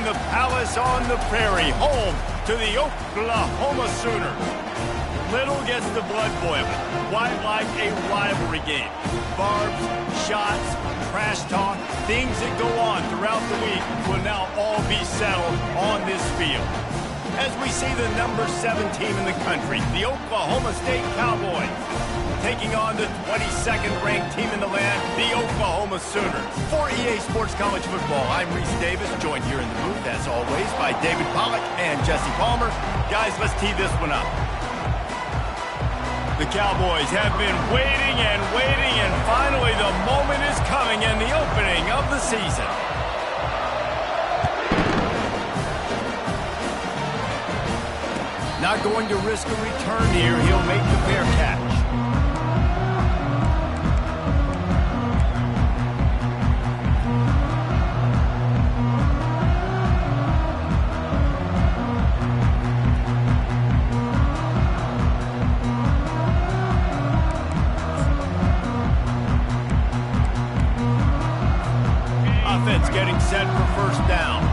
the Palace on the Prairie, home to the Oklahoma Sooners. Little gets the blood boiling. Quite like a rivalry game. Barbs, shots, trash talk, things that go on throughout the week will now all be settled on this field. As we see the number 7 team in the country, the Oklahoma State Cowboys, taking on the 22nd ranked team in the land, the Oklahoma Sooners. For EA Sports College Football, I'm Reese Davis, joined here in the booth, as always, by David Pollack and Jesse Palmer. Guys, let's tee this one up. The Cowboys have been waiting, and finally the moment is coming in the opening of the season. Not going to risk a return here. He'll make the fair catch. Offense getting set for first down.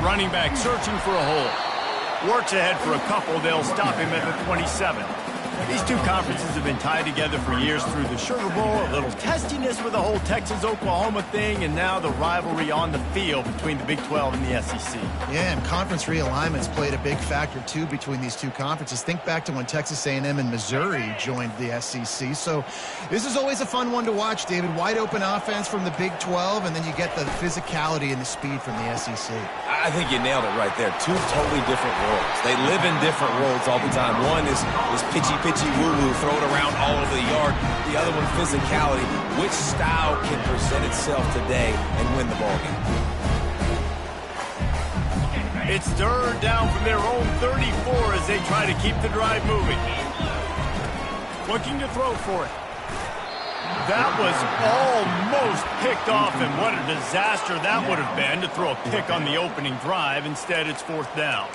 Running back searching for a hole. Works ahead for a couple. They'll stop him at the 27. These two conferences have been tied together for years through the Sugar Bowl, a little testiness with the whole Texas-Oklahoma thing, and now the rivalry on the field between the Big 12 and the SEC. Yeah, and conference realignments played a big factor, too, between these two conferences. Think back to when Texas A&M and Missouri joined the SEC. So this is always a fun one to watch, David. Wide open offense from the Big 12, and then you get the physicality and the speed from the SEC. I think you nailed it right there. Two totally different worlds. They live in different worlds all the time. One is pitchy woo-woo, throw it around all over the yard. The other one, physicality. Which style can present itself today and win the ballgame? It's third down from their own 34 as they try to keep the drive moving. Looking to throw for it. That was almost picked off, and what a disaster that would have been to throw a pick on the opening drive. Instead, it's fourth down.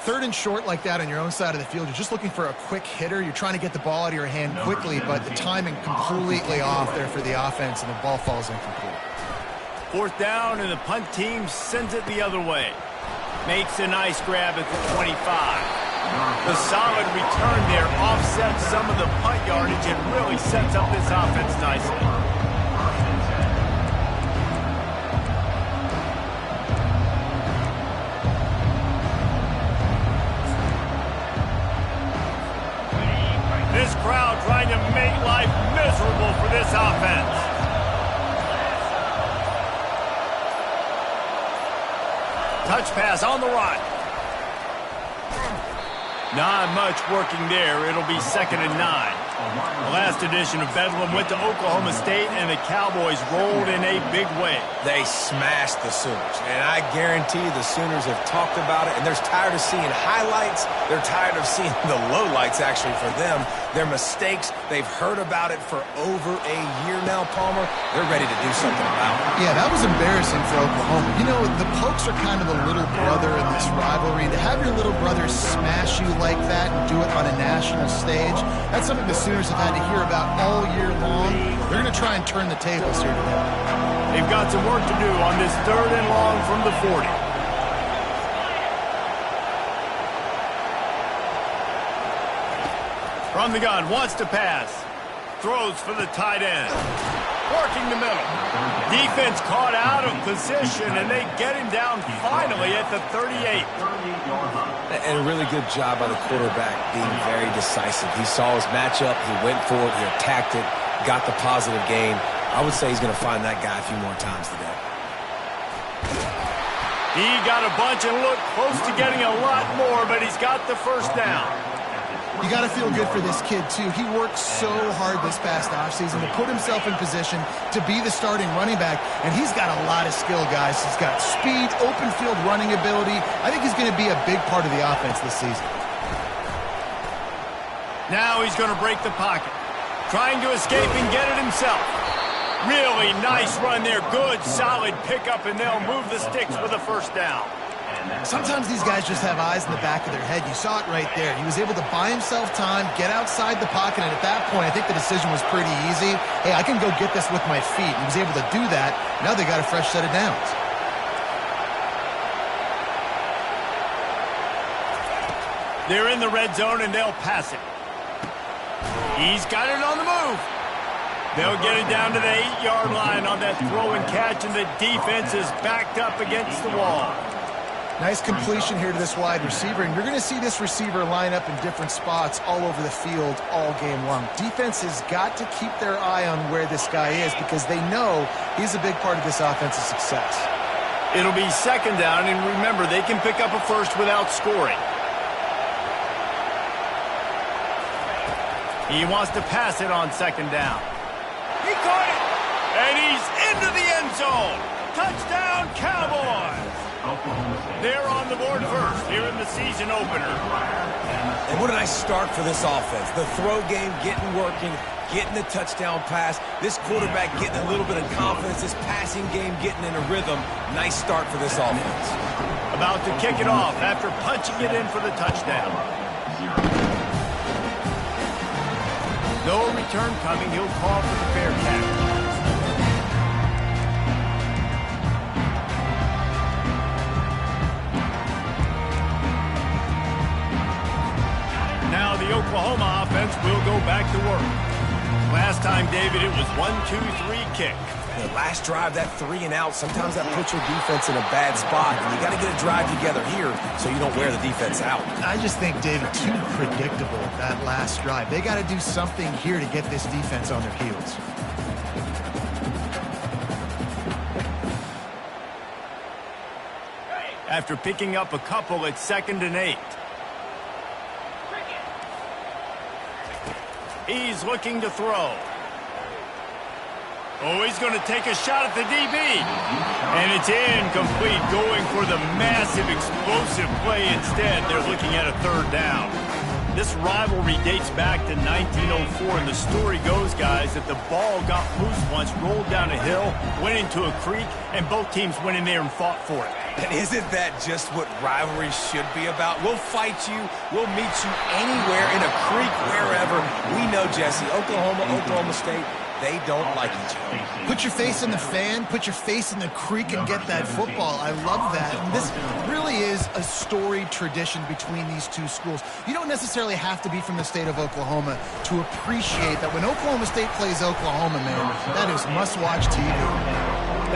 Third and short like that on your own side of the field, you're just looking for a quick hitter. You're trying to get the ball out of your hand quickly, but the timing completely off there for the offense, and the ball falls incomplete. Fourth down, and the punt team sends it the other way. Makes a nice grab at the 25. The solid return there offsets some of the punt yardage and really sets up this offense nicely. This crowd trying to make life miserable for this offense. Touch pass on the run. Not much working there. It'll be 2nd and 9. The last edition of Bedlam went to Oklahoma State, and the Cowboys rolled in a big way. They smashed the Sooners, and I guarantee the Sooners have talked about it, and they're tired of seeing highlights. They're tired of seeing the lowlights, actually, for them. Their mistakes, they've heard about it for over a year now, Palmer. They're ready to do something about it. Yeah, that was embarrassing for Oklahoma. You know, the Pokes are kind of the little brother in this rivalry. To have your little brother smash you like that and do it on a national stage, that's something the Sooners have had to hear about all year long. They're going to try and turn the tables here today. They've got some work to do on this 3rd and long from the 40. From the gun, wants to pass. Throws for the tight end. Working the middle. Defense caught out of position, and they get him down finally at the 38. And a really good job by the quarterback being very decisive. He saw his matchup, he went for it, he attacked it, got the positive gain. I would say he's going to find that guy a few more times today. He got a bunch and looked close to getting a lot more, but he's got the first down. You got to feel good for this kid, too. He worked so hard this past offseason to put himself in position to be the starting running back, and he's got a lot of skill, guys. He's got speed, open field running ability. I think he's going to be a big part of the offense this season. Now he's going to break the pocket, trying to escape and get it himself. Really nice run there. Good, solid pickup, and they'll move the sticks for the first down. Sometimes these guys just have eyes in the back of their head. You saw it right there. He was able to buy himself time, get outside the pocket, and at that point, I think the decision was pretty easy. Hey, I can go get this with my feet. He was able to do that. Now they got a fresh set of downs. They're in the red zone, and they'll pass it. He's got it on the move. They'll get it down to the 8-yard line on that throw and catch, and the defense is backed up against the wall. Nice completion here to this wide receiver, and you're going to see this receiver line up in different spots all over the field all game long. Defense has got to keep their eye on where this guy is because they know he's a big part of this offensive success. It'll be second down, and remember, they can pick up a first without scoring. He wants to pass it on second down. He caught it, and he's into the end zone. Touchdown, Cowboys! They're on the board first here in the season opener. And what a nice start for this offense. The throw game getting working, getting the touchdown pass. This quarterback getting a little bit of confidence. This passing game getting in a rhythm. Nice start for this offense. About to kick it off after punching it in for the touchdown. No return coming. He'll call for the fair catch. Now the Oklahoma offense will go back to work. Last time, David, it was 1-2-3 kick. The last drive, that 3 and out, sometimes that puts your defense in a bad spot. And you got to get a drive together here so you don't wear the defense out. I just think, David, too predictable, that last drive. They got to do something here to get this defense on their heels. After picking up a couple, it's 2nd and 8. He's looking to throw. Oh, he's going to take a shot at the DB. And it's incomplete, going for the massive, explosive play instead. They're looking at a 3rd down. This rivalry dates back to 1904, and the story goes, guys, that the ball got loose once, rolled down a hill, went into a creek, and both teams went in there and fought for it. And isn't that just what rivalry should be about? We'll fight you. We'll meet you anywhere, in a creek, wherever. We know, Jesse, Oklahoma State, they don't like each other. Put your face in the fan, put your face in the creek and get that football. I love that. And this really is a storied tradition between these two schools. You don't necessarily have to be from the state of Oklahoma to appreciate that when Oklahoma State plays Oklahoma, man, that is must-watch TV.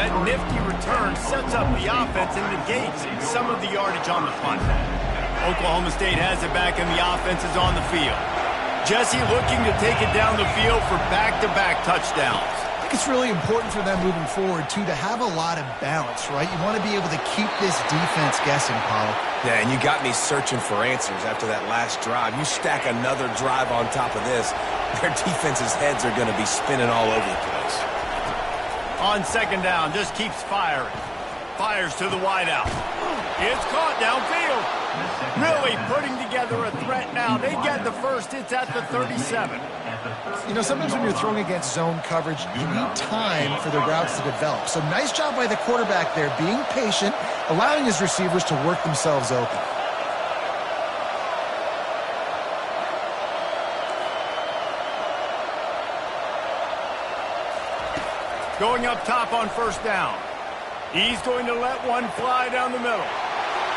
That nifty return sets up the offense and negates some of the yardage on the punt. Oklahoma State has it back and the offense is on the field. Jesse looking to take it down the field for back-to-back touchdowns. I think it's really important for them moving forward, too, to have a lot of balance, right? You want to be able to keep this defense guessing, Paul. Yeah, and you got me searching for answers after that last drive. You stack another drive on top of this, their defense's heads are going to be spinning all over the place. On 2nd down, just keeps firing. Fires to the wideout. It's caught downfield. Really putting together a threat now. They get the first. It's at the 37. You know, sometimes when you're throwing against zone coverage, you need time for the routes to develop. So nice job by the quarterback there, being patient, allowing his receivers to work themselves open. Going up top on 1st down. He's going to let one fly down the middle.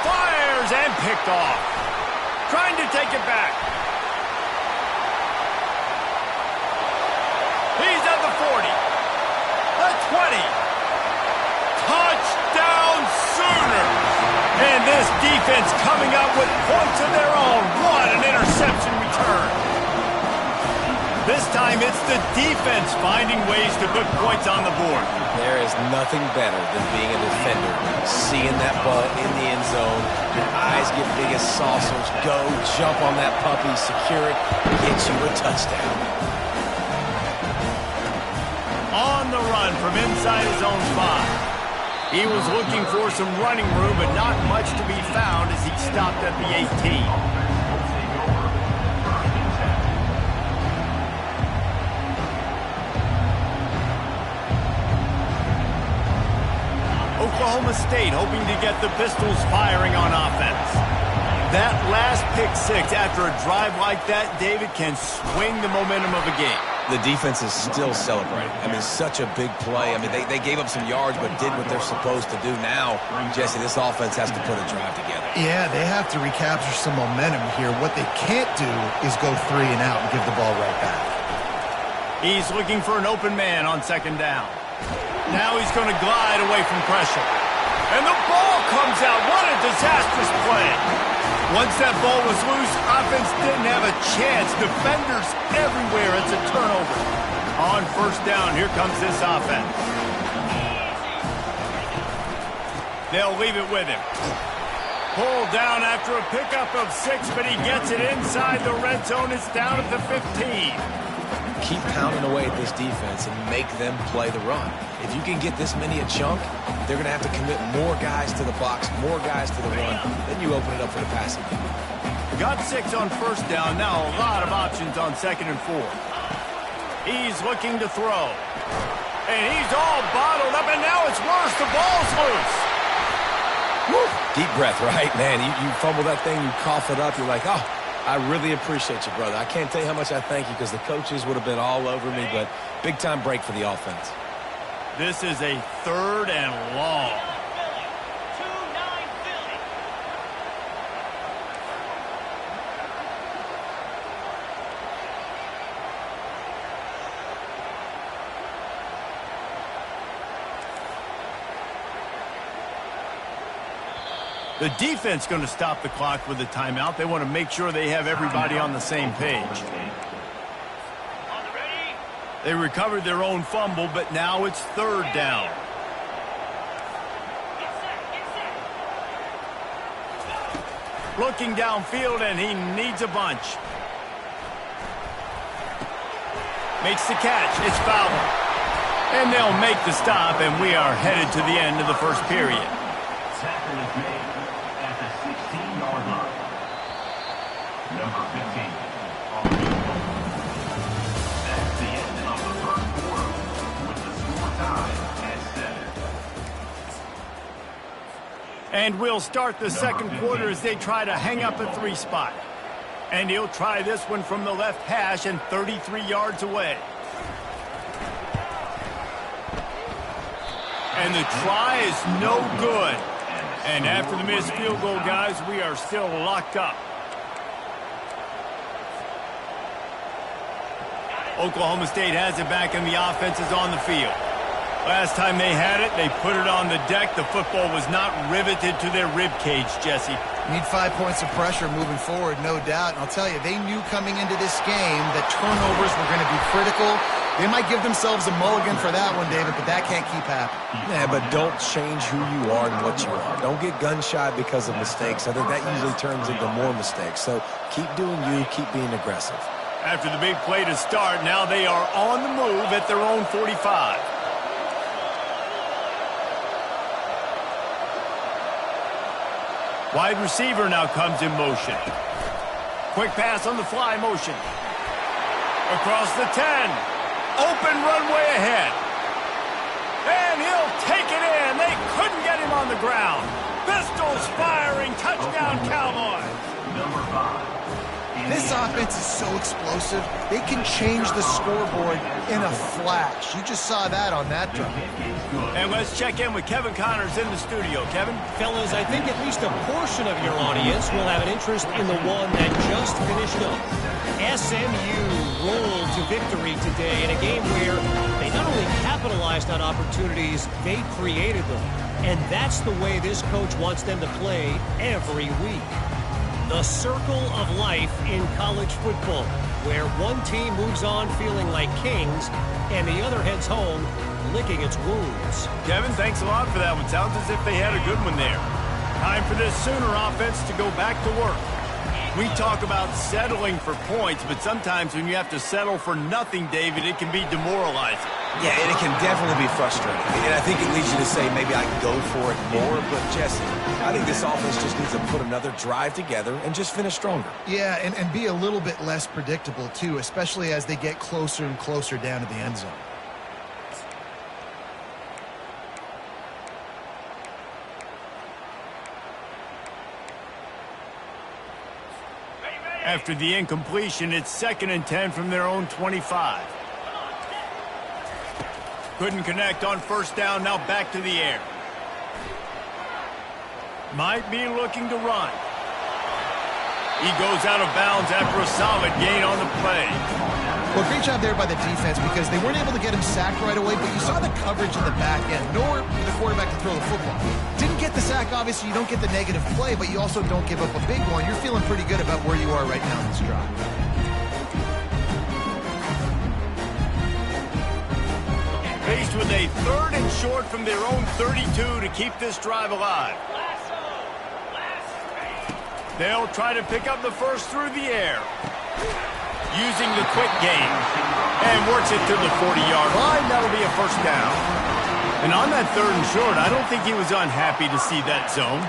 Fires and picked off. Trying to take it back. He's at the 40. The 20. Touchdown Sooners. And this defense coming up with points of their own. What an interception return. This time it's the defense finding ways to put points on the board. There is nothing better than being a defender. Seeing that ball in the end zone, your eyes get big as saucers. Go, jump on that puppy, secure it, get you a touchdown. On the run from inside his own 5. He was looking for some running room, but not much to be found as he stopped at the 18. Oklahoma State hoping to get the Pistols firing on offense. That last pick six after a drive like that, David, can swing the momentum of a game. The defense is still celebrating. I mean, such a big play. I mean, they gave up some yards but did what they're supposed to do. Now, Jesse, this offense has to put a drive together. Yeah, they have to recapture some momentum here. What they can't do is go 3 and out and give the ball right back. He's looking for an open man on second down. Now he's going to glide away from pressure. And the ball comes out. What a disastrous play. Once that ball was loose, offense didn't have a chance. Defenders everywhere. It's a turnover. On first down, here comes this offense. They'll leave it with him. Pulled down after a pickup of 6, but he gets it inside the red zone. It's down at the 15. Keep pounding away at this defense and make them play the run. If you can get this many a chunk, they're going to have to commit more guys to the box, more guys to the run. Then you open it up for the passing game. Got 6 on first down. Now a lot of options on second and 4. He's looking to throw. And he's all bottled up, and now it's worse. The ball's loose. Woo. Deep breath, right? Man, you fumble that thing, you cough it up, you're like, oh, I really appreciate you, brother. I can't tell you how much I thank you because the coaches would have been all over me, but big-time break for the offense. This is a 3rd and long. The defense going to stop the clock with a timeout. They want to make sure they have everybody on the same page. They recovered their own fumble, but now it's 3rd down. Looking downfield, and he needs a bunch. Makes the catch. It's Fowler. And they'll make the stop, and we are headed to the end of the first period. Tackle is made at the 16-yard line. Number 15. That's the end of the first quarter with the score tied at 7. And we'll start the second quarter as they try to hang up a 3 spot. And he'll try this one from the left hash and 33 yards away. And the try is no good. And after the missed field goal, guys, we are still locked up. Oklahoma State has it back, and the offense is on the field. Last time they had it, they put it on the deck. The football was not riveted to their rib cage, Jesse. Need 5 points of pressure moving forward, no doubt. And I'll tell you, they knew coming into this game that turnovers were going to be critical. They might give themselves a mulligan for that one, David, but that can't keep happening. Yeah, but don't change who you are and what you are. Don't get gun-shy because of mistakes. I think that usually turns into more mistakes. So keep doing you, keep being aggressive. After the big play to start, now they are on the move at their own 45. Wide receiver now comes in motion. Quick pass on the fly motion. Across the 10. Open runway ahead. And he'll take it in. They couldn't get him on the ground. Pistols firing. Touchdown, Cowboys. Number 5. This offense is so explosive, they can change the scoreboard in a flash. You just saw that on that drive. And let's check in with Kevin Connors in the studio. Kevin? Fellas, I think at least a portion of your audience will have an interest in the one that just finished up. SMU rolled to victory today in a game where they not only capitalized on opportunities, they created them. And that's the way this coach wants them to play every week. The circle of life in college football, where one team moves on feeling like kings and the other heads home licking its wounds. Kevin, thanks a lot for that one. Sounds as if they had a good one there. Time for this Sooner offense to go back to work. We talk about settling for points, but sometimes when you have to settle for nothing, David, it can be demoralizing. Yeah, and it can definitely be frustrating. And I think it leads you to say maybe I can go for it more. But, Jesse, I think this offense just needs to put another drive together and just finish stronger. Yeah, and be a little bit less predictable, too, especially as they get closer and closer down to the end zone. After the incompletion, it's 2nd and 10 from their own 25. Couldn't connect on 1st down, now back to the air. Might be looking to run. He goes out of bounds after a solid gain on the play. Well, great job there by the defense because they weren't able to get him sacked right away, but you saw the coverage in the back end. Nowhere for the quarterback to throw the football. Didn't get the sack, obviously. You don't get the negative play, but you also don't give up a big one. You're feeling pretty good about where you are right now in this drive. Faced with a 3rd and short from their own 32 to keep this drive alive. They'll try to pick up the first through the air. Using the quick game. And works it to the 40-yard line. That'll be a 1st down. And on that 3rd and short, I don't think he was unhappy to see that zone.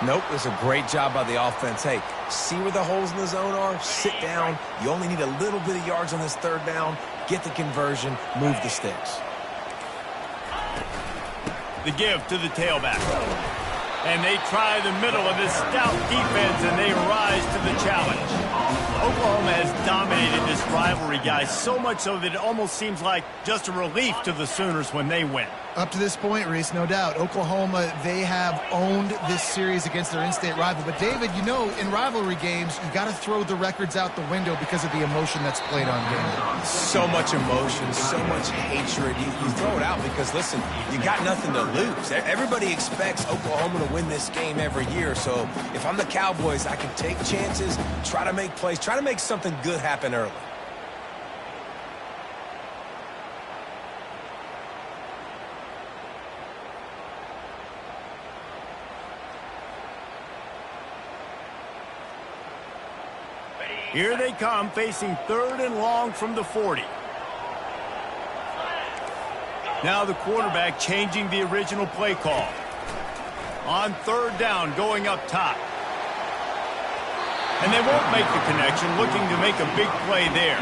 Nope, it's a great job by the offense. Hey, see where the holes in the zone are? Sit down. You only need a little bit of yards on this 3rd down. Get the conversion. Move the sticks. The give to the tailback. And they try the middle of this stout defense, and they rise to the challenge. Oklahoma has dominated this rivalry, guys, so much so that it almost seems like just a relief to the Sooners when they win. Up to this point, Reese, no doubt, Oklahoma, they have owned this series against their in-state rival. But, David, you know, in rivalry games, you got to throw the records out the window because of the emotion that's played on game day. So much emotion, so much hatred. You throw it out because, listen, you got nothing to lose. Everybody expects Oklahoma to win this game every year. So if I'm the Cowboys, I can take chances, try to make plays, try to make something good happen early. Here they come, facing 3rd and long from the 40. Now the quarterback changing the original play call. On 3rd down, going up top. And they won't make the connection, looking to make a big play there.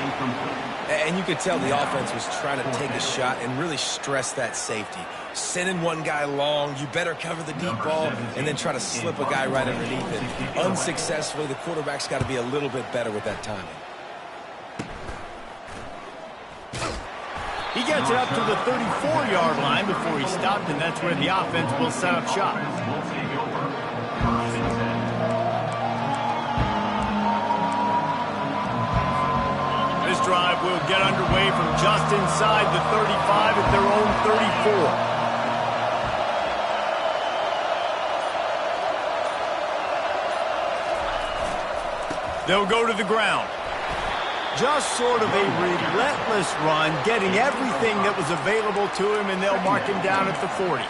And you could tell the offense was trying to take a shot and really stress that safety. Sending one guy long, you better cover the deep ball, and then try to slip a guy right underneath it. Unsuccessfully, the quarterback's got to be a little bit better with that timing. He gets it up to the 34-yard line before he stopped, and that's where the offense will set up shop. This drive will get underway from just inside the 35 at their own 34. They'll go to the ground. Just sort of a relentless run, getting everything that was available to him, and they'll mark him down at the 40.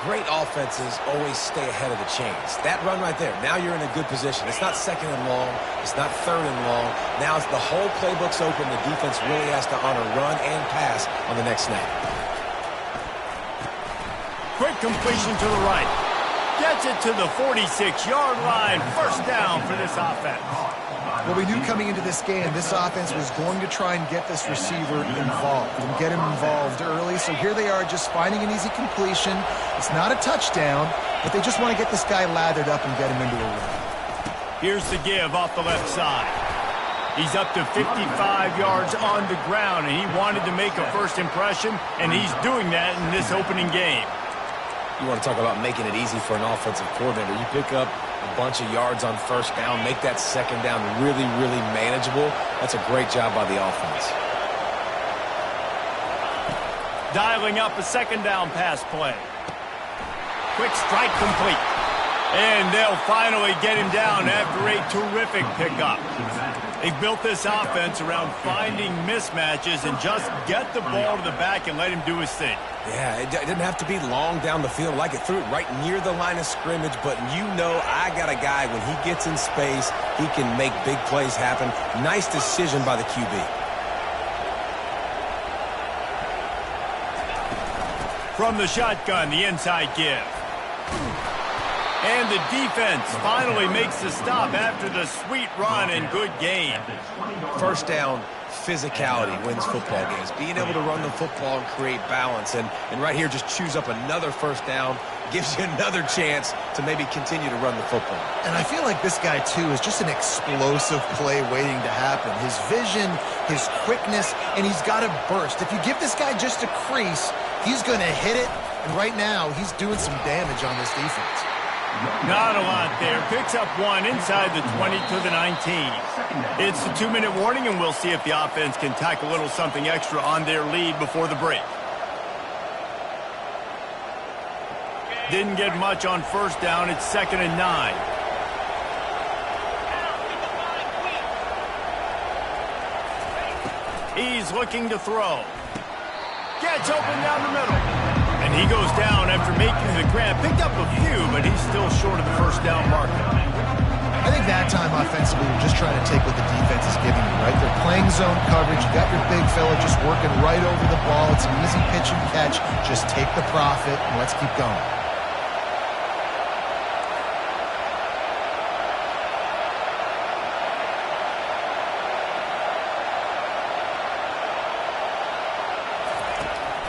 Great offenses always stay ahead of the chains. That run right there, now you're in a good position. It's not 2nd and long. It's not 3rd and long. Now it's the whole playbook's open. The defense really has to honor run and pass on the next snap. Quick completion to the right. Gets it to the 46-yard line. 1st down for this offense. Well, we knew coming into this game, this offense was going to try and get this receiver involved and get him involved early. So here they are just finding an easy completion. It's not a touchdown, but they just want to get this guy lathered up and get him into a run. Here's the give off the left side. He's up to 55 yards on the ground, and he wanted to make a first impression, and he's doing that in this opening game. You want to talk about making it easy for an offensive coordinator. You pick up a bunch of yards on 1st down, make that 2nd down really, really manageable. That's a great job by the offense. Dialing up a 2nd down pass play. Quick strike complete. And they'll finally get him down after a terrific pickup. They built this offense around finding mismatches and just get the ball to the back and let him do his thing. Yeah, it didn't have to be long down the field. Like it threw it right near the line of scrimmage, but you know I got a guy, when he gets in space, he can make big plays happen. Nice decision by the QB. From the shotgun, the inside give. And the defense finally makes the stop after the sweet run and good gain. First down, physicality wins football games. Being able to run the football and create balance. And right here, just choose up another first down, gives you another chance to maybe continue to run the football. And I feel like this guy, too, is just an explosive play waiting to happen. His vision, his quickness, and he's got a burst. If you give this guy just a crease, he's going to hit it. And right now, he's doing some damage on this defense. Not a lot there. Picks up one inside the 20 to the 19. It's a 2-minute warning, and we'll see if the offense can tack a little something extra on their lead before the break. Didn't get much on first down. It's 2nd and 9. He's looking to throw. Gets open down the middle. And he goes down after making the grab. Picked up a few, but he's still short of the first down marker. I think that time offensively, you're just trying to take what the defense is giving you, right? They're playing zone coverage. You got your big fella just working right over the ball. It's an easy pitch and catch. Just take the profit, and let's keep going.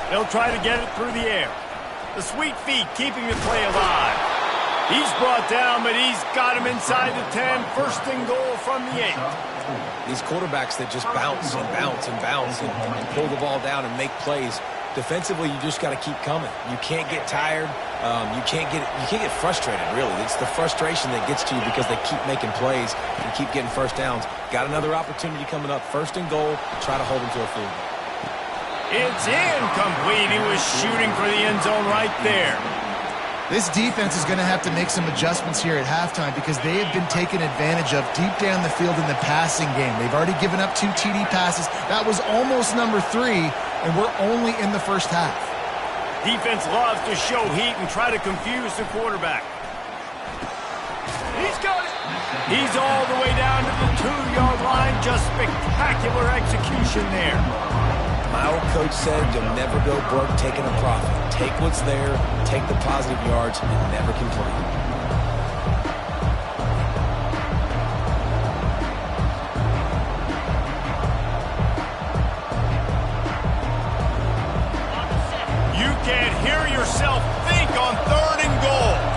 They'll try to get it through the air. The sweet feet keeping the play alive. He's brought down, but he's got him inside the 10. First and goal from the 8. These quarterbacks that just bounce and bounce and bounce and pull the ball down and make plays. Defensively, you just got to keep coming. You can't get tired. You can't get frustrated, really. It's the frustration that gets to you because they keep making plays and keep getting first downs. Got another opportunity coming up. First and goal. Try to hold them to a field goal. It's incomplete. He was shooting for the end zone right there. This defense is going to have to make some adjustments here at halftime because they have been taken advantage of deep down the field in the passing game. They've already given up 2 TD passes. That was almost number 3, and we're only in the first half. Defense loves to show heat and try to confuse the quarterback. He's got it. He's all the way down to the 2-yard line. Just spectacular execution there. My old coach said you'll never go broke taking a profit. Take what's there, take the positive yards, and never complain. You can't hear yourself think on 3rd and goal.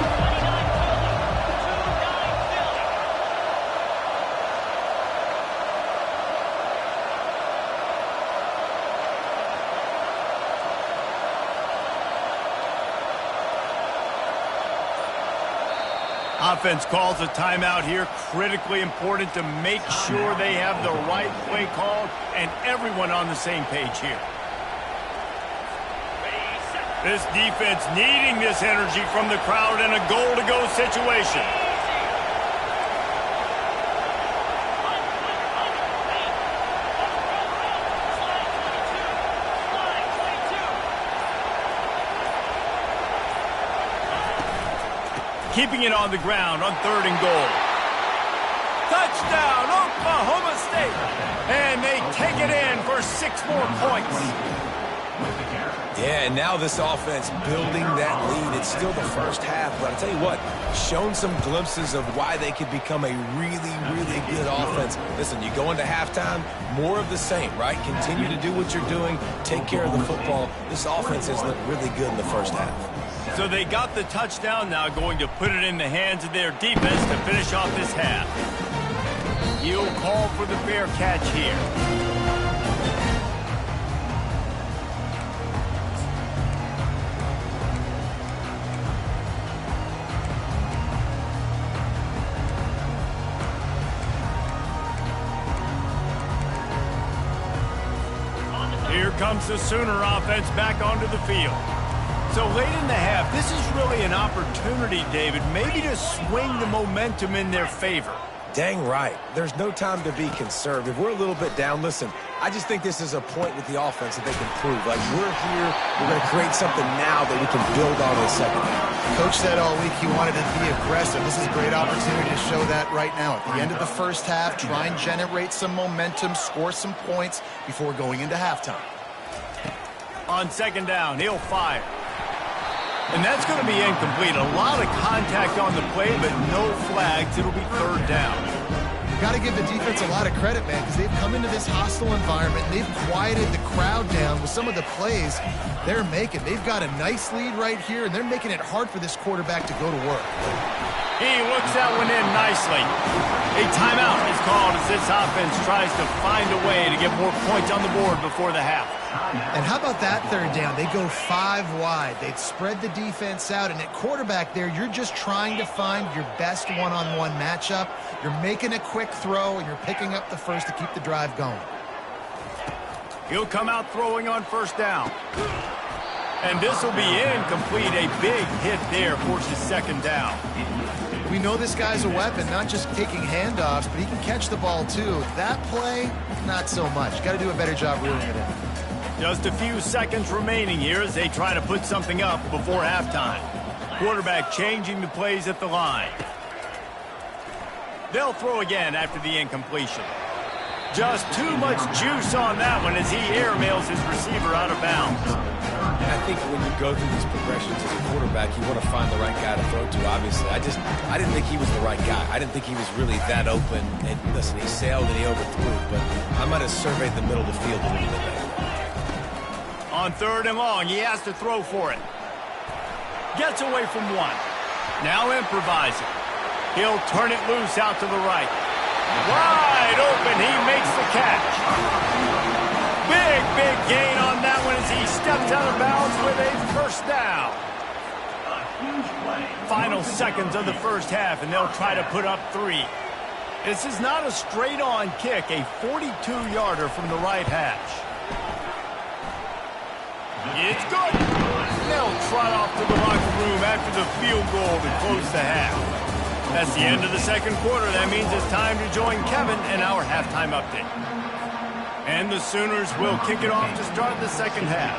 Offense calls a timeout here. Critically important to make sure they have the right play called and everyone on the same page here. This defense needing this energy from the crowd in a goal-to-go situation. Keeping it on the ground on 3rd and goal. Touchdown, Oklahoma State. And they take it in for 6 more points. Yeah, and now this offense building that lead. It's still the first half, but I'll tell you what, shown some glimpses of why they could become a really, really good offense. Listen, you go into halftime, more of the same, right? Continue to do what you're doing, take care of the football. This offense has looked really good in the first half. So they got the touchdown, now going to put it in the hands of their defense to finish off this half. He'll call for the fair catch here. Here comes the Sooner offense back onto the field. So late in the half, this is really an opportunity, David, maybe to swing the momentum in their favor. Dang right. There's no time to be conservative. We're a little bit down. Listen, I just think this is a point with the offense that they can prove. Like, we're here, we're going to create something now that we can build on in the second half. Coach said all week he wanted to be aggressive. This is a great opportunity to show that right now. At the end of the first half, try and generate some momentum, score some points before going into halftime. On 2nd down, he'll fire. And that's going to be incomplete. A lot of contact on the play, but no flags. It'll be third down. Got to give the defense a lot of credit, man, because they've come into this hostile environment and they've quieted the crowd down with some of the plays they're making. They've got a nice lead right here, and they're making it hard for this quarterback to go to work. He works that one in nicely. A timeout is called as this offense tries to find a way to get more points on the board before the half. And how about that third down? They go 5 wide. They'd spread the defense out, and at quarterback there, you're just trying to find your best one-on-one matchup. You're making a quick throw, and you're picking up the first to keep the drive going. He'll come out throwing on first down. And this will be incomplete. A big hit there forces second down. We know this guy's a weapon, not just taking handoffs, but he can catch the ball too. That play, not so much. Got to do a better job reeling it in. Just a few seconds remaining here as they try to put something up before halftime. Quarterback changing the plays at the line. They'll throw again after the incompletion. Just too much juice on that one as he airmails his receiver out of bounds. And I think when you go through these progressions as a quarterback, you want to find the right guy to throw to, obviously. I didn't think he was the right guy. I didn't think he was really that open. And listen, he sailed and he overthrew, but I might have surveyed the middle of the field a little bit better. On third and long, he has to throw for it. Gets away from one. Now improvising. He'll turn it loose out to the right. Wide open, he makes the catch. Big gain on that one as he steps out of bounds with a first down. Final seconds of the first half, and they'll try to put up 3. This is not a straight-on kick, a 42-yarder from the right hash. It's good. They'll trot off to the locker room after the field goal to close the half. That's the end of the second quarter. That means it's time to join Kevin in our halftime update. And the Sooners will kick it off to start the second half.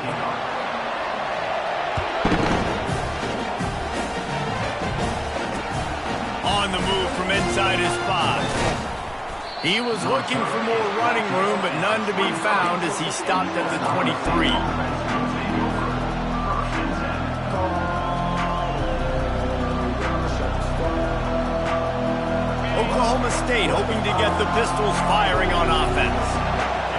On the move from inside his 5. He was looking for more running room, but none to be found as he stopped at the 23. Oklahoma State hoping to get the Pistols firing on offense.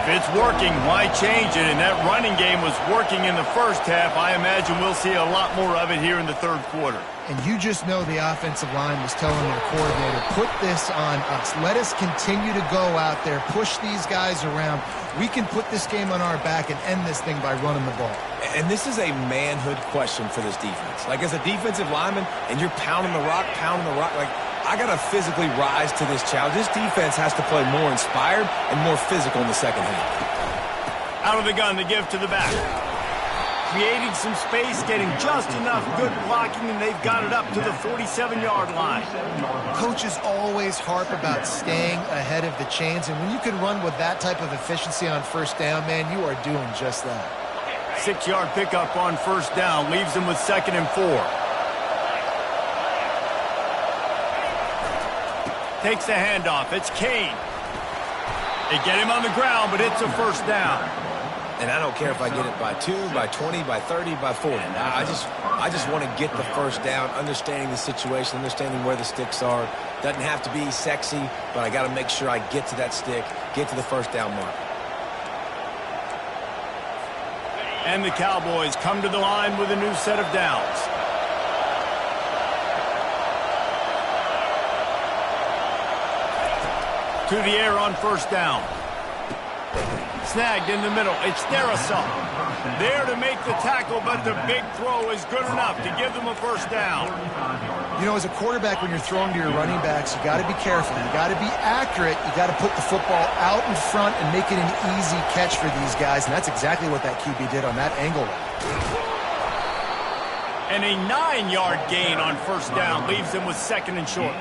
If it's working, why change it? And that running game was working in the first half. I imagine we'll see a lot more of it here in the third quarter. And you just know the offensive line was telling their coordinator, put this on us. Let us continue to go out there, push these guys around. We can put this game on our back and end this thing by running the ball. And this is a manhood question for this defense. Like, as a defensive lineman, and you're pounding the rock, like, I got to physically rise to this challenge. This defense has to play more inspired and more physical in the second half. Out of the gun to give to the back. Creating some space, getting just enough good blocking, and they've got it up to the 47-yard line. Coaches always harp about staying ahead of the chains, and when you can run with that type of efficiency on first down, man, you are doing just that. 6-yard pickup on first down leaves them with 2nd and 4. Takes the handoff. It's Kane. They get him on the ground, but it's a first down. And I don't care if I get it by 2, by 20, by 30, by 40. I just want to get the first down, understanding the situation, understanding where the sticks are. Doesn't have to be sexy, but I got to make sure I get to that stick, get to the first down mark. And the Cowboys come to the line with a new set of downs. To the air on first down. Snagged in the middle. It's Darrisaw. There to make the tackle, but the big throw is good enough to give them a first down. You know, as a quarterback, when you're throwing to your running backs, you got to be careful. You got to be accurate. You got to put the football out in front and make it an easy catch for these guys, and that's exactly what that QB did on that angle. And a 9-yard gain on first down leaves them with 2nd and short.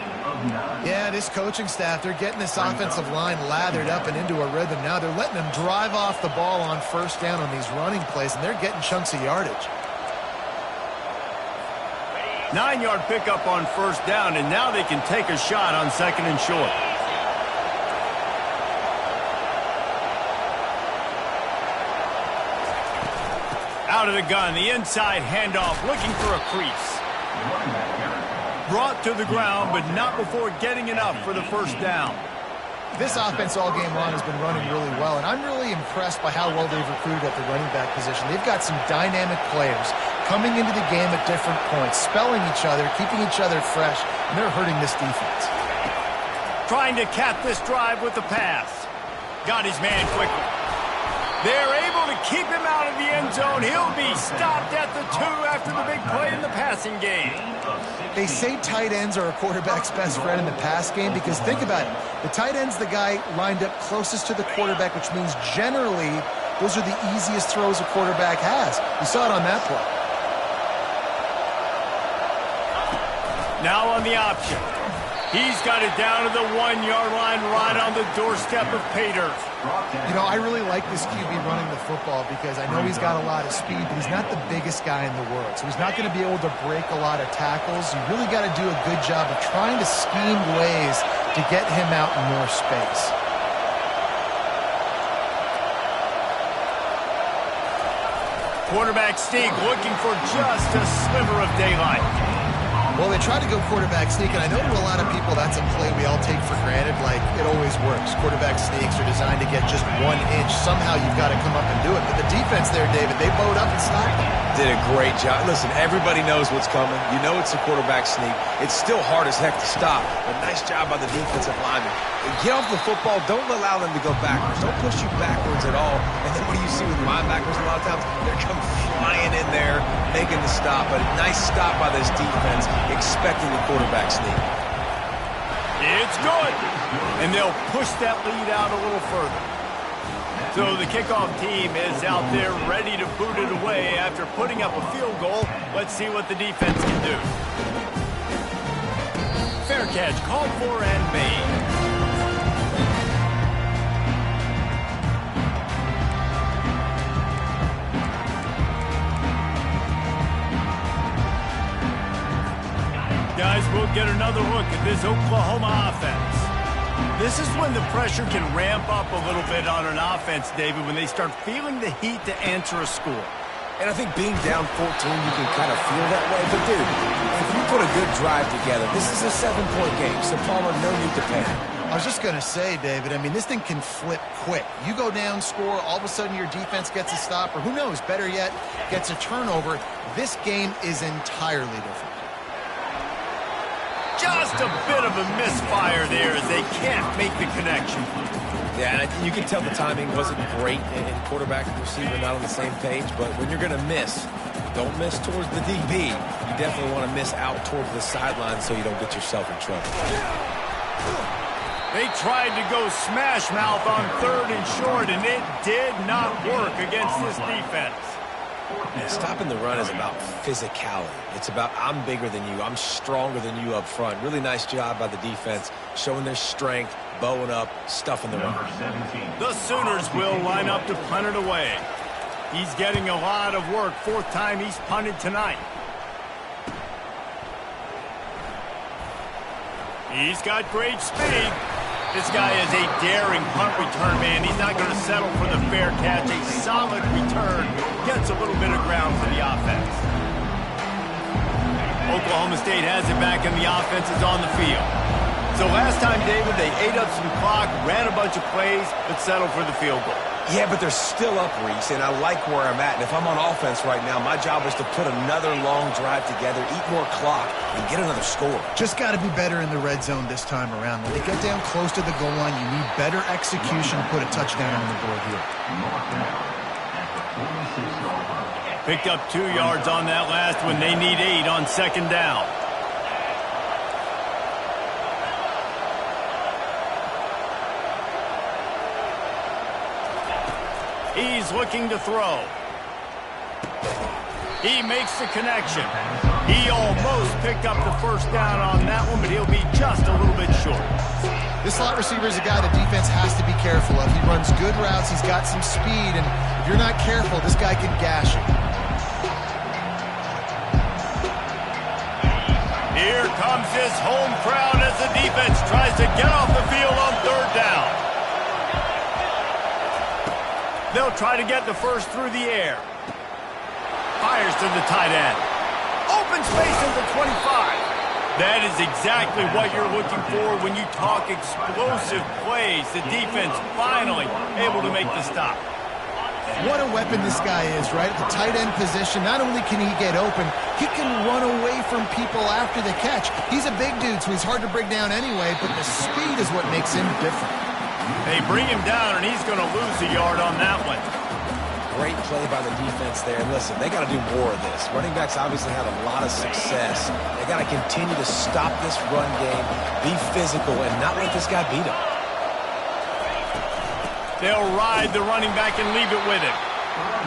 Yeah, this coaching staff, they're getting this offensive line lathered up and into a rhythm now. They're letting them drive off the ball on first down on these running plays, and they're getting chunks of yardage. 9-yard pickup on first down, and now they can take a shot on 2nd and short. Out of the gun, the inside handoff, looking for a crease. Brought to the ground, but not before getting enough for the first down. This offense all game long has been running really well, and I'm really impressed by how well they've recruited at the running back position. They've got some dynamic players coming into the game at different points, spelling each other, keeping each other fresh, and they're hurting this defense. Trying to cap this drive with the pass. Got his man quickly. They're able to keep him out of the end zone. He'll be stopped at the 2 after the big play in the passing game. They say tight ends are a quarterback's best friend in the pass game because think about it. The tight end's the guy lined up closest to the quarterback, which means generally those are the easiest throws a quarterback has. You saw it on that play. Now on the option. He's got it down to the 1-yard line right on the doorstep of Pater. You know, I really like this QB running the football because I know he's got a lot of speed, but he's not the biggest guy in the world. So he's not going to be able to break a lot of tackles. You really got to do a good job of trying to scheme ways to get him out in more space. Quarterback sneak looking for just a sliver of daylight. Well, they tried to go quarterback sneak, and I know to a lot of people that's a play we all take for granted, like it always works. Quarterback sneaks are designed to get just 1 inch. Somehow you've got to come up and do it. But the defense there, David, they bowed up and stopped them. Did a great job. Listen, everybody knows what's coming. You know it's a quarterback sneak. It's still hard as heck to stop, but nice job by the defensive lineman. Get off the football. Don't allow them to go backwards. Don't push you backwards at all. And then what do you see with linebackers a lot of times? They're come flying in there, making the stop. But a nice stop by this defense, expecting the quarterback sneak. It's good. And they'll push that lead out a little further. So the kickoff team is out there ready to boot it away after putting up a field goal. Let's see what the defense can do. Fair catch called for and made. Guys, we'll get another look at this Oklahoma offense. This is when the pressure can ramp up a little bit on an offense, David, when they start feeling the heat to answer a score. And I think being down 14, you can kind of feel that way. But, dude, if you put a good drive together, this is a 7-point game, so Palmer, no need to panic. I was just going to say, David, I mean, this thing can flip quick. You go down, score, all of a sudden your defense gets a stop, or who knows, better yet, gets a turnover. This game is entirely different. Just a bit of a misfire there as they can't make the connection. Yeah, and you can tell the timing wasn't great, and quarterback and receiver not on the same page, but when you're going to miss, don't miss towards the DB. You definitely want to miss out towards the sideline so you don't get yourself in trouble. They tried to go smash mouth on 3rd and short, and it did not work against this defense. Yeah, stopping the run is about physicality. It's about I'm bigger than you, I'm stronger than you up front. Really nice job by the defense, showing their strength, bowing up, stuffing the run. The Sooners will line up to punt it away. He's getting a lot of work. 4th time he's punted tonight. He's got great speed. This guy is a daring punt return man. He's not going to settle for the fair catch. A solid return. Gets a little bit of ground for the offense. Oklahoma State has it back and the offense is on the field. So last time, David, they ate up some clock, ran a bunch of plays, but settled for the field goal. Yeah, but they're still up, Reese, and I like where I'm at. And if I'm on offense right now, my job is to put another long drive together, eat more clock, and get another score. Just got to be better in the red zone this time around. When they get down close to the goal line, you need better execution to put a touchdown on the board here. Picked up 2 yards on that last one. They need 8 on 2nd down. He's looking to throw. He makes the connection. He almost picked up the 1st down on that one, but he'll be just a little bit short. This slot receiver is a guy the defense has to be careful of. He runs good routes. He's got some speed, and if you're not careful, this guy can gash you. Here comes his home crowd as the defense tries to get off the field on 3rd down. They'll try to get the 1st through the air. fires to the tight end. Open space at the 25. That is exactly what you're looking for when you talk explosive plays. The defense finally able to make the stop. What a weapon this guy is, right? At the tight end position, not only can he get open, he can run away from people after the catch. He's a big dude, so he's hard to bring down anyway, but the speed is what makes him different. They bring him down, and he's going to lose a yard on that one. Great play by the defense there. And listen, they got to do more of this. Running backs obviously have a lot of success. They got to continue to stop this run game, be physical, and not let this guy beat them. They'll ride the running back and leave it with him.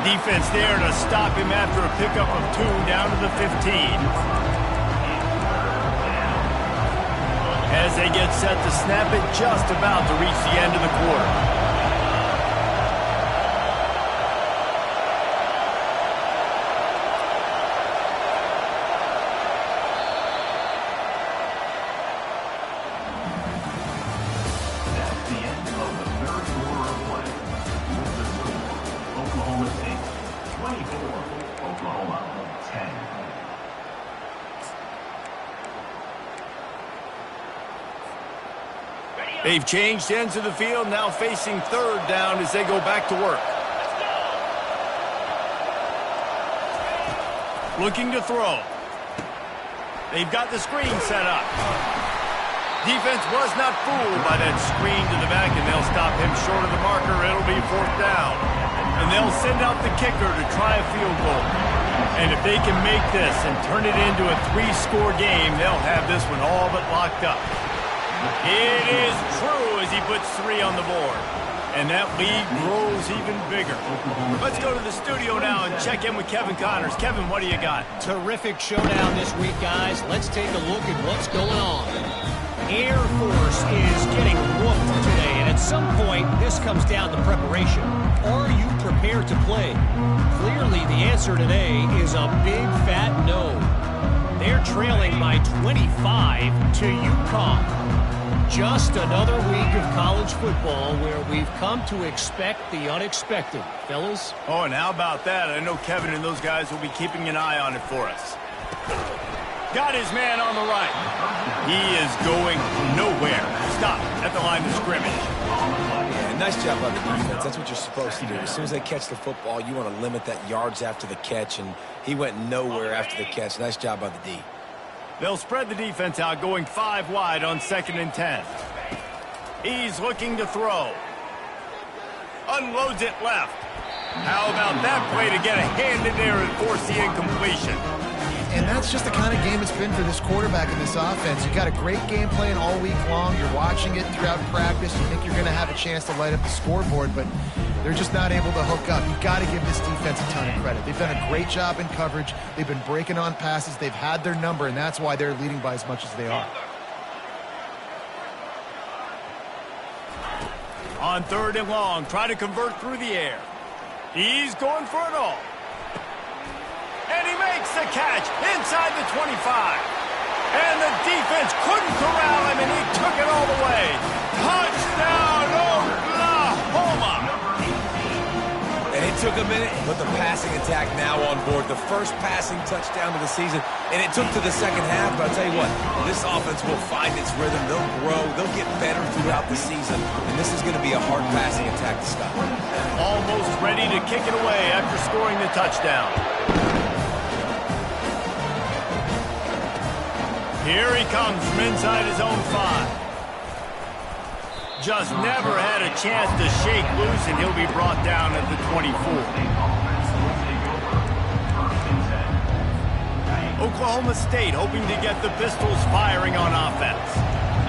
Defense there to stop him after a pickup of 2 down to the 15. As they get set to snap it, just about to reach the end of the quarter. They've changed ends of the field, now facing 3rd down as they go back to work. Looking to throw. They've got the screen set up. Defense was not fooled by that screen to the back, and they'll stop him short of the marker. It'll be 4th down. And they'll send out the kicker to try a field goal. And if they can make this and turn it into a 3-score game, they'll have this one all but locked up. It is true as he puts 3 on the board. And that lead grows even bigger. Let's go to the studio now and check in with Kevin Connors. Kevin, what do you got? Terrific showdown this week, guys. Let's take a look at what's going on. Air Force is getting whooped today, and at some point, this comes down to preparation. Are you prepared to play? Clearly, the answer today is a big fat no. They're trailing by 25 to UConn. Just another week of college football where we've come to expect the unexpected. Fellas? Oh, and how about that? I know Kevin and those guys will be keeping an eye on it for us. Got his man on the right. He is going nowhere. Stop at the line of scrimmage. Yeah, nice job by the defense. That's what you're supposed to do. As soon as they catch the football, you want to limit that yards after the catch, and he went nowhere after the catch. Nice job by the D. They'll spread the defense out, going 5 wide on 2nd and 10. He's looking to throw. Unloads it left. How about that play to get a hand in there and force the incompletion? And that's just the kind of game it's been for this quarterback in this offense. You've got a great game plan all week long. You're watching it throughout practice. You think you're going to have a chance to light up the scoreboard, but they're just not able to hook up. You've got to give this defense a ton of credit. They've done a great job in coverage. They've been breaking on passes. They've had their number, and that's why they're leading by as much as they are. On 3rd and long, try to convert through the air. He's going for it all. And he makes the catch inside the 25. And the defense couldn't corral him, and he took it all the way. Touchdown, Oklahoma! And it took a minute, but the passing attack now on board. The first passing touchdown of the season, and it took to the second half, but I'll tell you what, this offense will find its rhythm. They'll grow. They'll get better throughout the season, and this is going to be a hard passing attack to stop. Almost ready to kick it away after scoring the touchdown. Here he comes from inside his own 5. Just never had a chance to shake loose, and he'll be brought down at the 24. Oklahoma State hoping to get the Pistols firing on offense.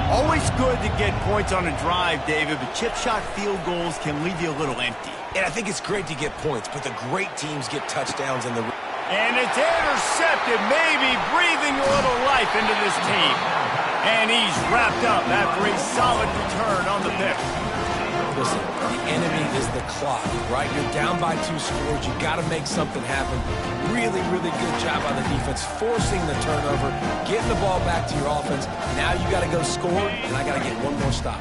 Always good to get points on a drive, David, but chip shot field goals can leave you a little empty. And I think it's great to get points, but the great teams get touchdowns in the... And it's intercepted, maybe breathing a little life into this team. And he's wrapped up after a solid return on the pick. Listen, the enemy is the clock, right? You're down by 2 scores. You got to make something happen. Really, really good job by the defense, forcing the turnover, getting the ball back to your offense. Now you got to go score, and I got to get one more stop.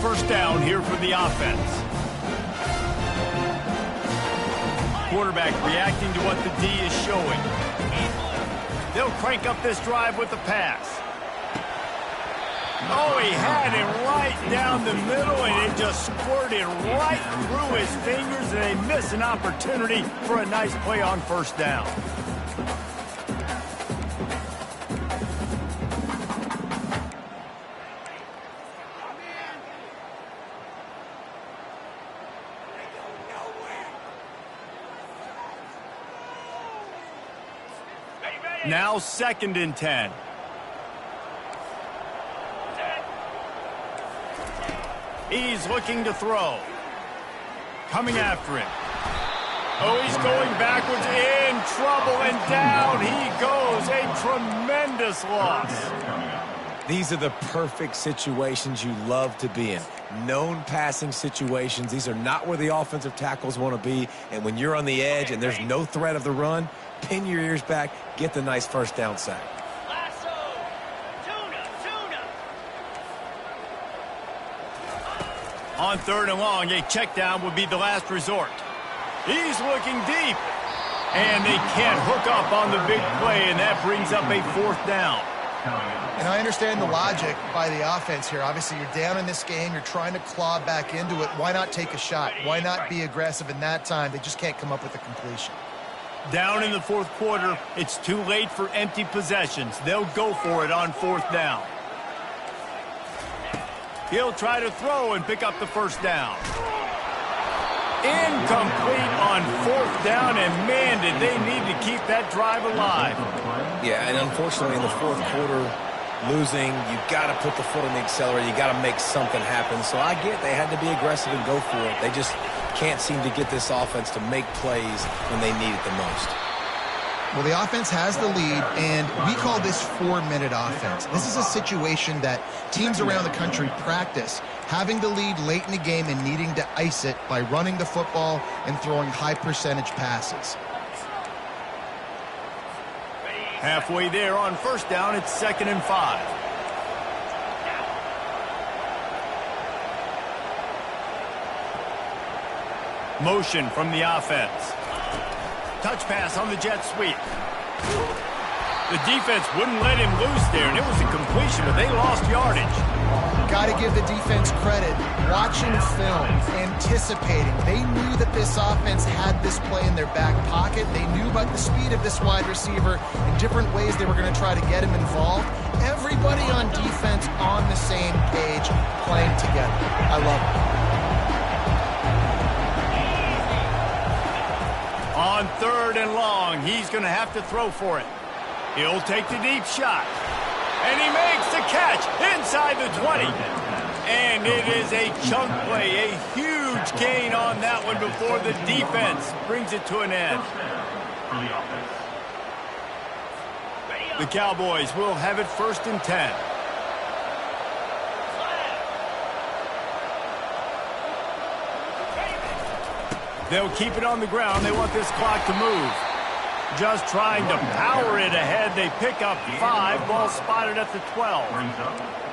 1st down here for the offense. quarterback reacting to what the D is showing. They'll crank up this drive with the pass. Oh, he had him right down the middle, and it just squirted right through his fingers, and they miss an opportunity for a nice play on first down. Now 2nd and 10. He's looking to throw. Coming after him. Oh, he's going backwards, in trouble, and down he goes. A tremendous loss. These are the perfect situations you love to be in. Known passing situations. These are not where the offensive tackles want to be. And when you're on the edge and there's no threat of the run, pin your ears back, get the nice first down sack. On 3rd and long, a check down would be the last resort. He's looking deep. And they can't hook up on the big play, and that brings up a 4th down. And I understand the logic by the offense here. Obviously, you're down in this game. You're trying to claw back into it. Why not take a shot? Why not be aggressive in that time? They just can't come up with a completion. Down in the 4th quarter, it's too late for empty possessions. They'll go for it on 4th down. He'll try to throw and pick up the first down. Incomplete on 4th down, and man, did they need to keep that drive alive. Yeah, and unfortunately in the 4th quarter, losing, you got to put the foot on the accelerator. You got to make something happen. So I get they had to be aggressive and go for it. They just can't seem to get this offense to make plays when they need it the most. Well, the offense has the lead, and we call this 4-minute offense. This is a situation that teams around the country practice, having the lead late in the game and needing to ice it by running the football and throwing high-percentage passes. Halfway there on first down, it's 2nd and 5. Motion from the offense. Touch pass on the jet sweep. The defense wouldn't let him loose there, and it was a completion, but they lost yardage. Got to give the defense credit. Watching film, anticipating. They knew that this offense had this play in their back pocket. They knew about the speed of this wide receiver and different ways they were going to try to get him involved. Everybody on defense on the same page, playing together. I love it. On 3rd and long, he's going to have to throw for it. He'll take the deep shot. And he makes the catch inside the 20. And it is a chunk play, a huge gain on that one before the defense brings it to an end. The Cowboys will have it 1st and 10. They'll keep it on the ground. They want this clock to move. Just trying to power it ahead. They pick up 5. Ball spotted at the 12.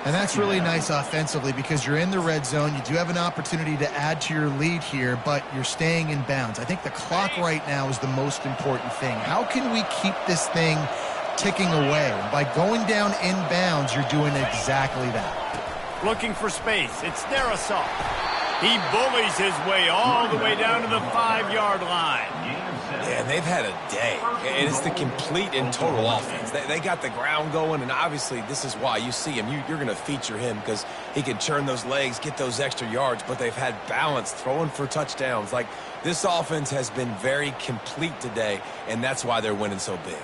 And that's really nice offensively because you're in the red zone. You do have an opportunity to add to your lead here, but you're staying in bounds. I think the clock right now is the most important thing. How can we keep this thing ticking away? By going down in bounds, you're doing exactly that. Looking for space. It's Darrisaw. He bullies his way all the way down to the 5-yard line. Yeah, they've had a day. And it's the complete and total offense. They got the ground going, and obviously this is why you see him. You're going to feature him because he can turn those legs, get those extra yards, but they've had balance throwing for touchdowns. Like, this offense has been very complete today, and that's why they're winning so big.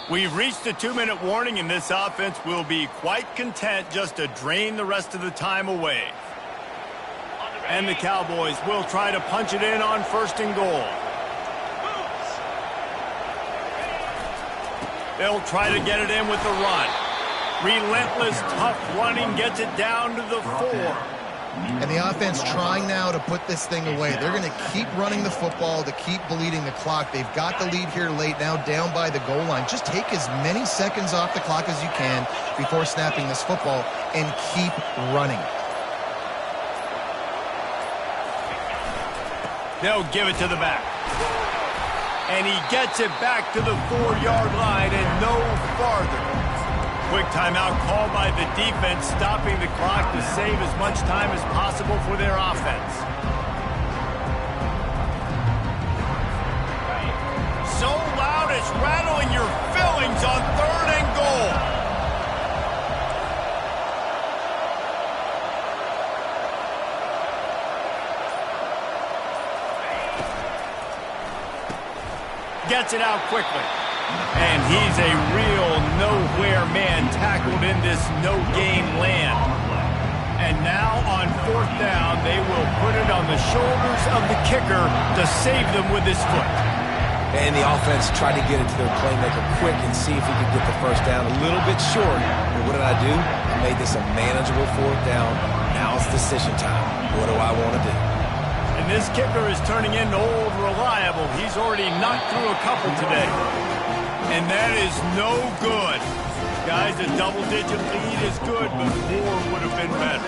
We've reached the 2-minute warning, and this offense will be quite content just to drain the rest of the time away. And the Cowboys will try to punch it in on 1st and goal. They'll try to get it in with the run. Relentless, tough running gets it down to the 4. And the offense trying now to put this thing away. They're going to keep running the football to keep bleeding the clock. They've got the lead here late, now down by the goal line. Just take as many seconds off the clock as you can before snapping this football and keep running. They'll give it to the back. And he gets it back to the 4-yard line and no farther. Quick timeout called by the defense, stopping the clock to save as much time as possible for their offense. So loud it's rattling your fillings on 3rd and goal. Gets it out quickly. And he's a real nowhere man tackled in this no-game land. And now on 4th down, they will put it on the shoulders of the kicker to save them with his foot. And the offense tried to get it to their playmaker quick and see if he could get the first down a little bit short. But what did I do? I made this a manageable 4th down. Now it's decision time. What do I want to do? And this kicker is turning into old reliable. He's already knocked through a couple today. And that is no good. Guys, a double-digit lead is good, but more would have been better.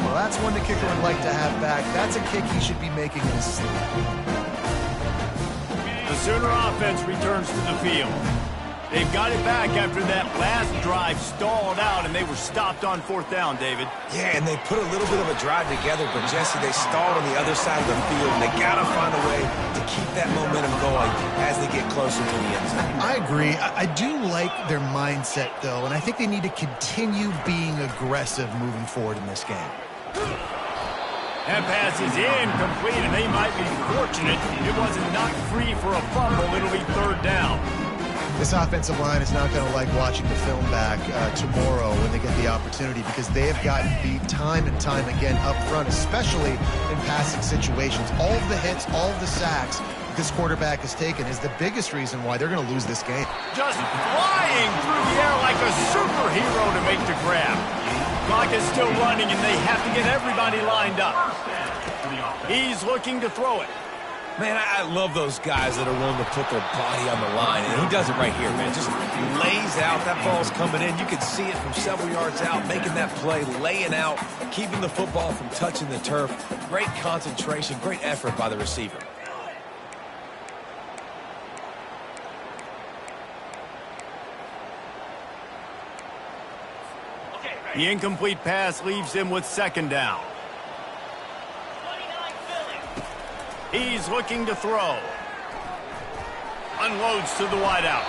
Well, that's one the kicker would like to have back. That's a kick he should be making in his sleep. The Sooner offense returns to the field. They've got it back after that last drive stalled out, and they were stopped on 4th down, David. Yeah, and they put a little bit of a drive together, but, Jesse, they stalled on the other side of the field, and they got to find a way to keep that momentum going as they get closer to the end zone. I agree. I do like their mindset, though, and I think they need to continue being aggressive moving forward in this game. That pass is incomplete, and they might be fortunate it wasn't knocked free for a fumble. It'll be 3rd down. This offensive line is not going to like watching the film back tomorrow when they get the opportunity, because they have gotten beat time and time again up front, especially in passing situations. All of the hits, all of the sacks this quarterback has taken is the biggest reason why they're going to lose this game. Just flying through the air like a superhero to make the grab. Clock is still running, and they have to get everybody lined up. He's looking to throw it. Man, I love those guys that are willing to put their body on the line, and he does it right here, man. Just lays out. That ball's coming in. You can see it from several yards out, making that play, laying out, keeping the football from touching the turf. Great concentration, great effort by the receiver. The incomplete pass leaves him with 2nd down. He's looking to throw. Unloads to the wideout.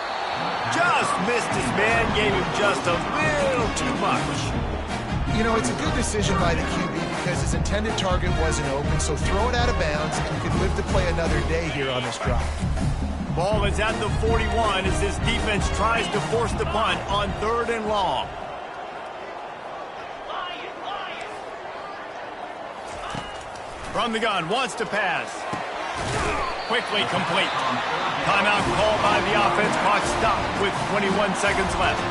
Just missed his man, gave him just a little too much. You know, it's a good decision by the QB because his intended target wasn't open, so throw it out of bounds and you can live to play another day here on this drive. Ball is at the 41 as this defense tries to force the punt on 3rd and long. From the gun, wants to pass. Quickly complete. Timeout called by the offense. Clock stopped with 21 seconds left.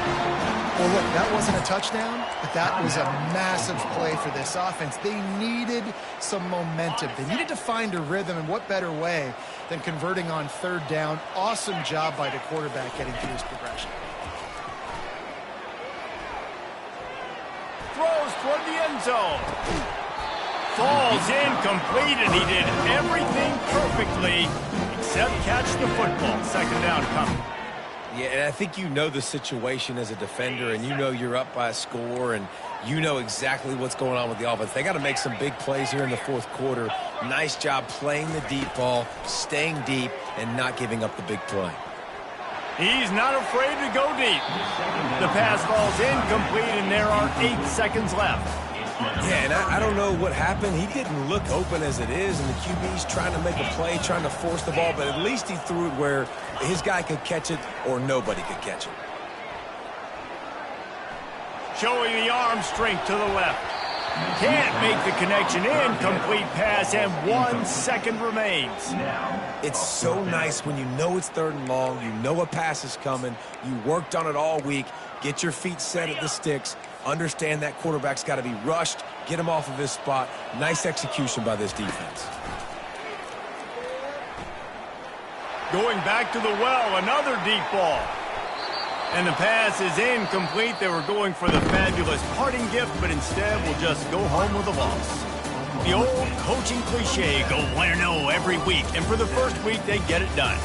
Well, look, that wasn't a touchdown, but that was a massive play for this offense. They needed some momentum. They needed to find a rhythm, and what better way than converting on 3rd down. Awesome job by the quarterback getting through his progression. Throws toward the end zone. Falls incomplete, and he did everything perfectly except catch the football. 2nd down coming. Yeah, and I think you know the situation as a defender, and you know you're up by a score, and you know exactly what's going on with the offense. They got to make some big plays here in the 4th quarter. Nice job playing the deep ball, staying deep, and not giving up the big play. He's not afraid to go deep. The pass falls incomplete, and there are 8 seconds left. Yeah, and I don't know what happened. He didn't look open as it is, and the QB's trying to make a play, trying to force the ball, but at least he threw it where his guy could catch it or nobody could catch it. Showing the arm strength to the left. Can't make the connection. Incomplete pass, and 1 second remains. It's so nice when you know it's 3rd and long, you know a pass is coming, you worked on it all week, get your feet set at the sticks, understand that quarterback's got to be rushed, get him off of his spot. Nice execution by this defense. Going back to the well, another deep ball. And the pass is incomplete. They were going for the fabulous parting gift, but instead will just go home with a loss. The old coaching cliche, go 1-0 every week. And for the first week, they get it done.